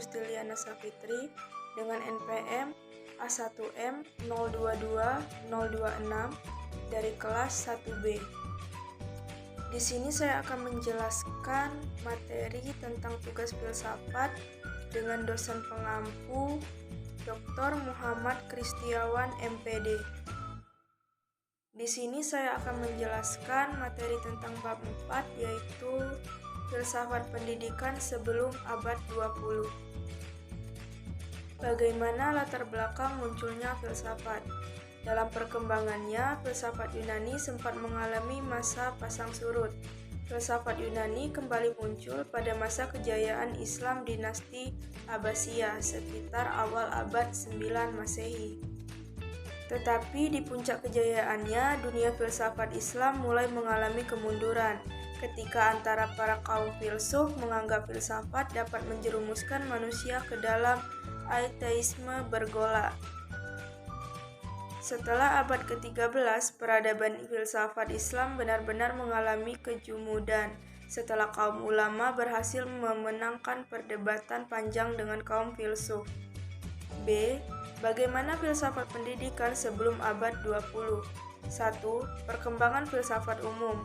Agustiliana Safitri dengan NPM A1M022026 dari kelas 1B. Di sini saya akan menjelaskan materi tentang tugas filsafat dengan dosen pengampu Dr. Muhammad Kristiawan MPD. Di sini saya akan menjelaskan materi tentang bab 4, yaitu filsafat pendidikan sebelum abad 20. Bagaimana latar belakang munculnya filsafat? Dalam perkembangannya, filsafat Yunani sempat mengalami masa pasang surut. Filsafat Yunani kembali muncul pada masa kejayaan Islam dinasti Abbasiyah sekitar awal abad 9 Masehi. Tetapi di puncak kejayaannya, dunia filsafat Islam mulai mengalami kemunduran ketika antara para kaum filsuf menganggap filsafat dapat menjerumuskan manusia ke dalam ateisme bergolak. Setelah abad ke-13, peradaban filsafat Islam benar-benar mengalami kejumudan setelah kaum ulama berhasil memenangkan perdebatan panjang dengan kaum filsuf. B. Bagaimana filsafat pendidikan sebelum abad 20? 1. Perkembangan filsafat umum.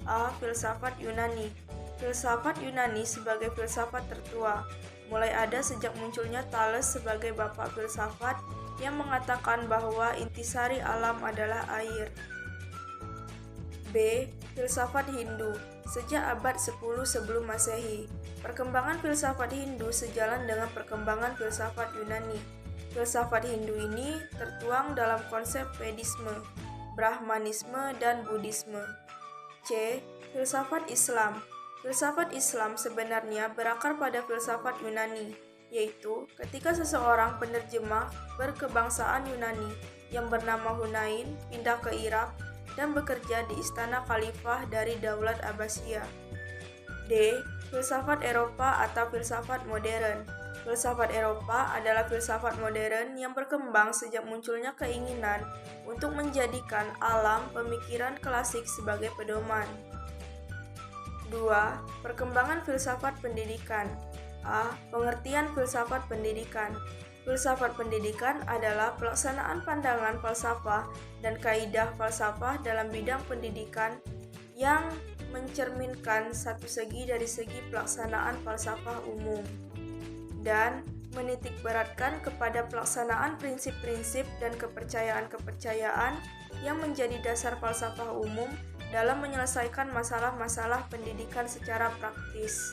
A. Filsafat Yunani. Filsafat Yunani sebagai filsafat tertua. Mulai ada sejak munculnya Thales sebagai bapak filsafat yang mengatakan bahwa intisari alam adalah air. B. Filsafat Hindu. Sejak abad 10 sebelum Masehi. Perkembangan filsafat Hindu sejalan dengan perkembangan filsafat Yunani. Filsafat Hindu ini tertuang dalam konsep Vedisme, Brahmanisme, dan Buddhisme. C. Filsafat Islam. Filsafat Islam sebenarnya berakar pada filsafat Yunani, yaitu ketika seseorang penerjemah berkebangsaan Yunani yang bernama Hunain pindah ke Irak dan bekerja di istana khalifah dari Daulat Abbasiyah. D. Filsafat Eropa atau filsafat modern. Filsafat Eropa adalah filsafat modern yang berkembang sejak munculnya keinginan untuk menjadikan alam pemikiran klasik sebagai pedoman. 2. Perkembangan filsafat pendidikan. A. Pengertian filsafat pendidikan. Filsafat pendidikan adalah pelaksanaan pandangan falsafah dan kaidah falsafah dalam bidang pendidikan yang mencerminkan satu segi dari segi pelaksanaan falsafah umum dan menitikberatkan kepada pelaksanaan prinsip-prinsip dan kepercayaan-kepercayaan yang menjadi dasar falsafah umum dalam menyelesaikan masalah-masalah pendidikan secara praktis.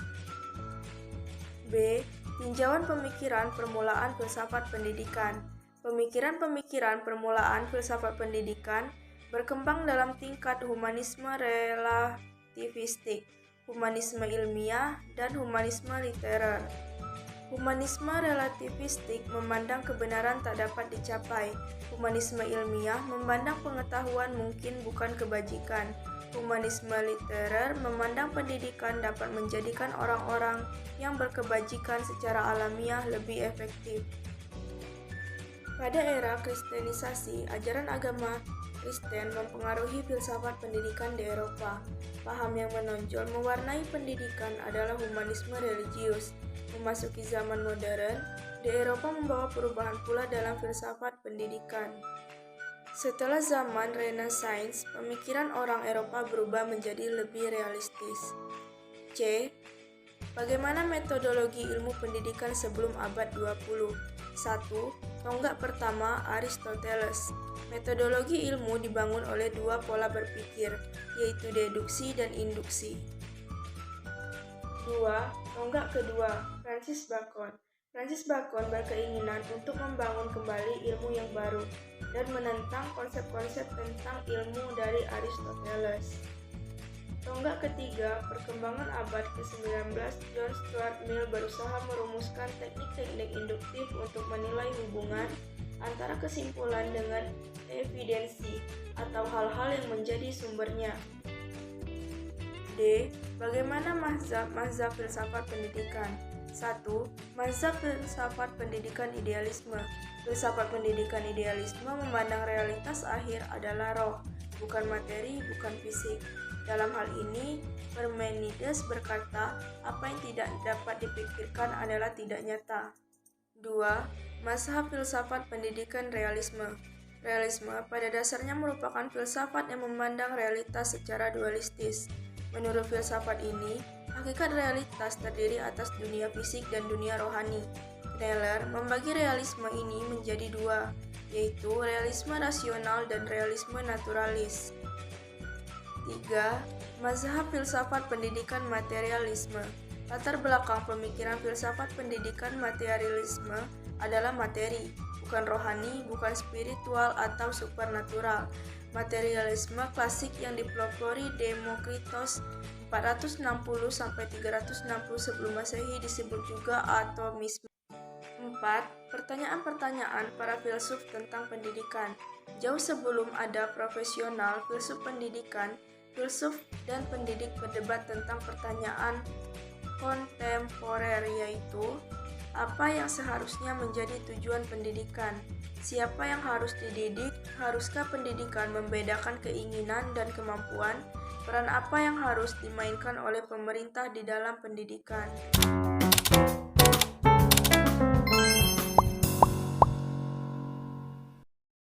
B. Tinjauan pemikiran permulaan filsafat pendidikan. Pemikiran-pemikiran permulaan filsafat pendidikan berkembang dalam tingkat humanisme relativistik, humanisme ilmiah, dan humanisme literer. Humanisme relativistik memandang kebenaran tak dapat dicapai. Humanisme ilmiah memandang pengetahuan mungkin bukan kebajikan. Humanisme literer memandang pendidikan dapat menjadikan orang-orang yang berkebajikan secara alamiah lebih efektif. Pada era Kristenisasi, ajaran agama Kristen mempengaruhi filsafat pendidikan di Eropa. Paham yang menonjol mewarnai pendidikan adalah humanisme religius. Memasuki zaman modern, di Eropa membawa perubahan pula dalam filsafat pendidikan. Setelah zaman Renaissance, pemikiran orang Eropa berubah menjadi lebih realistis. C. Bagaimana metodologi ilmu pendidikan sebelum abad 20? 1. Tonggak pertama Aristoteles. Metodologi ilmu dibangun oleh dua pola berpikir, yaitu deduksi dan induksi. 2. Tonggak kedua, Francis Bacon. Francis Bacon berkeinginan untuk membangun kembali ilmu yang baru dan menentang konsep-konsep tentang ilmu dari Aristoteles. Tonggak ketiga, perkembangan abad ke-19, John Stuart Mill berusaha merumuskan teknik-teknik induktif untuk menilai hubungan antara kesimpulan dengan evidensi atau hal-hal yang menjadi sumbernya. D. Bagaimana mazhab filsafat pendidikan? 1. Mazhab filsafat pendidikan idealisme. Filsafat pendidikan idealisme memandang realitas akhir adalah roh, bukan materi, bukan fisik. Dalam hal ini, Parmenides berkata, apa yang tidak dapat dipikirkan adalah tidak nyata. 2. Mazhab filsafat pendidikan realisme. Realisme pada dasarnya merupakan filsafat yang memandang realitas secara dualistis. Menurut filsafat ini, hakikat realitas terdiri atas dunia fisik dan dunia rohani. Kneller membagi realisme ini menjadi dua, yaitu realisme rasional dan realisme naturalis. 3. Mazhab filsafat pendidikan materialisme. Latar belakang pemikiran filsafat pendidikan materialisme adalah materi, bukan rohani, bukan spiritual atau supernatural. Materialisme klasik yang dipelopori Demokritos 460-360 sebelum Masehi disebut juga atomisme. 4. Pertanyaan-pertanyaan para filsuf tentang pendidikan. Jauh sebelum ada profesional filsuf pendidikan, filsuf dan pendidik berdebat tentang pertanyaan kontemporer, yaitu apa yang seharusnya menjadi tujuan pendidikan, siapa yang harus dididik, haruskah pendidikan membedakan keinginan dan kemampuan, peran apa yang harus dimainkan oleh pemerintah di dalam pendidikan.